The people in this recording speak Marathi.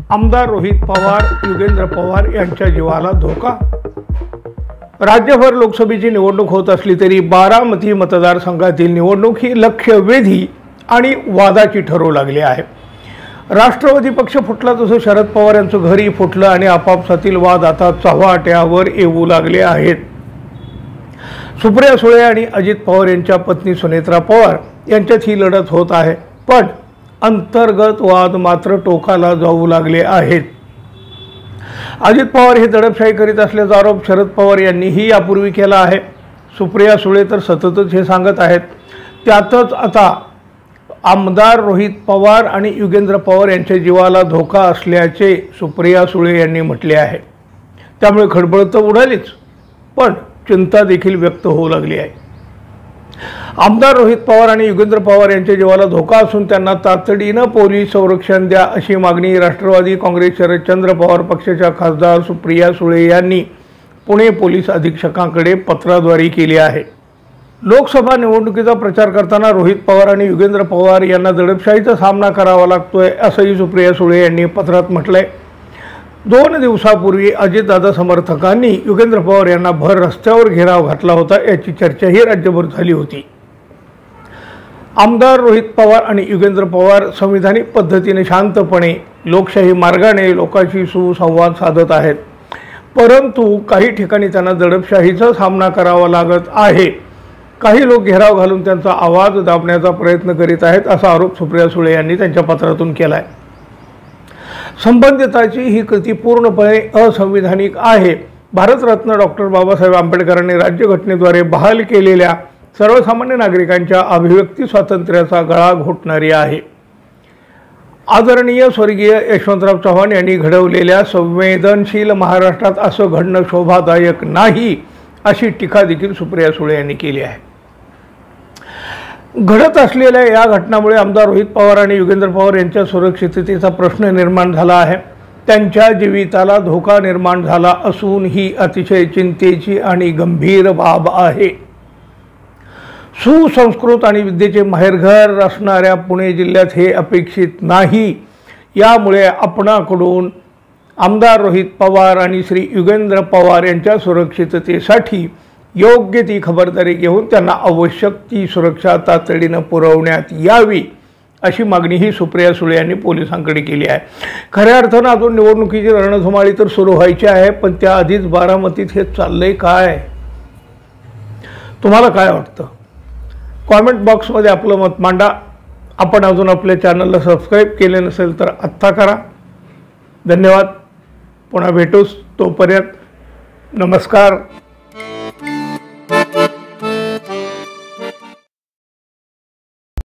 आमदार रोहित पवार, युगेंद्र पवार यांच्या जीवाला धोका। राज्यभर लोकसभेची निवडणूक होत असली तरी बारामती मतदारसंघातील निवडणूक ही लक्षवेधी आणि वादाची ठरू लागली आहे। राष्ट्रवादी पक्ष फुटला तसं शरद पवार यांचं घरही फुटलं आणि आपापसातील वाद आता चव्हाट्यावर येऊ लागले आहेत। सुप्रिया सुळे आणि अजित पवार यांच्या पत्नी सुनेत्रा पवार यांच्यात ही लढत होत आहे, पण अंतर्गत वाद मात्र टोकाला जाऊ लागले आहेत। अजित पवार हे दडपशाही करीत असल्याचा आरोप शरद पवार यांनीही यापूर्वी केला आहे। सुप्रिया सुळे तर सततच हे सांगत आहेत। त्यातच आता आमदार रोहित पवार आणि युगेंद्र पवार यांच्या जीवाला धोका असल्याचे सुप्रिया सुळे यांनी म्हटले आहे। त्यामुळे खळबळ तर उडालीच, पण चिंता देखील व्यक्त होऊ लागली आहे। आमदार रोहित पवार आणि युगेंद्र पवार यांच्या जीवाला धोका असून त्यांना तातडीने पोलीस संरक्षण द्या अशी मागणी राष्ट्रवादी काँग्रेस शरदचंद्र पवार पक्षाच्या खासदार सुप्रिया सुळे यांनी पुणे पोलीस अधीक्षकांकडे पत्राद्वारे केली आहे। लोकसभा निवडणुकीचा प्रचार करताना रोहित पवार आणि युगेंद्र पवार यांना दडपशाहीचा सामना करावा लागतोय असंही सुप्रिया सुळे यांनी पत्रात म्हटलंय। 2 दिवसापूर्वी अजितदादा समर्थकांनी युगेंद्र पवार यांना भर रस्त्यावर घेराव घातला होता, याची चर्चाही राज्यभर झाली होती। आमदार रोहित पवार आणि युगेंद्र पवार संविधानिक पद्धतीने शांतपणे लोकशाही मार्गाने लोकांशी सुसंवाद साधत आहेत, परंतु काही ठिकाणी त्यांना दडपशाहीचा सामना करावा लागत आहे। काही लोक घेराव घालून त्यांचा आवाज दाबण्याचा प्रयत्न करीत आहेत असा आरोप सुप्रिया सुळे यांनी त्यांच्या पत्रातून केला आहे। संबंधिताची ही कृती पूर्णपणे असंविधानिक आहे। भारतरत्न डॉक्टर बाबासाहेब आंबेडकरांनी राज्यघटनेद्वारे बहाल केलेल्या सर्वसामान्य नागरिकांच्या अभिव्यक्ती स्वातंत्र्याचा गळा घोटणारी आहे। आदरणीय स्वर्गीय यशवंतराव चव्हाण यांनी घडवलेल्या संवेदनशील महाराष्ट्रात असं घडणं शोभादायक नाही अशी टीका देखील सुप्रिया सुळे यांनी केली आहे। घडत असलेल्या या घटनामुळे आमदार रोहित पवार आणि युगेंद्र पवार यांच्या सुरक्षिततेचा प्रश्न निर्माण झाला आहे। त्यांच्या जीविताला धोका निर्माण झाला असून ही अतिशय चिंतेची आणि गंभीर बाब आहे। सुसंस्कृत आणि विद्येचे माहेरघर असणाऱ्या पुणे जिल्ह्यात हे अपेक्षित नाही। यामुळे आपणाकडून आमदार रोहित पवार आणि श्री युगेंद्र पवार यांच्या सुरक्षिततेसाठी योग्य ती खबरदारी घेऊन त्यांना आवश्यक ती सुरक्षा तातडीने पुरवण्यात यावी अशी मागणीही सुप्रिया सुळे यांनी पोलिसांकडे केली आहे। खऱ्या अर्थानं अजून निवडणुकीची रणधुमाळी तर सुरू व्हायची आहे, पण त्याआधीच बारामतीत हे चाललंय काय? तुम्हाला काय वाटतं? कॉमेंट बॉक्समध्ये आपलं मत मांडा। आपण अजून आपल्या चॅनलला सबस्क्राईब केले नसेल तर आत्ता करा। धन्यवाद। पुन्हा भेटूच, तोपर्यंत नमस्कार।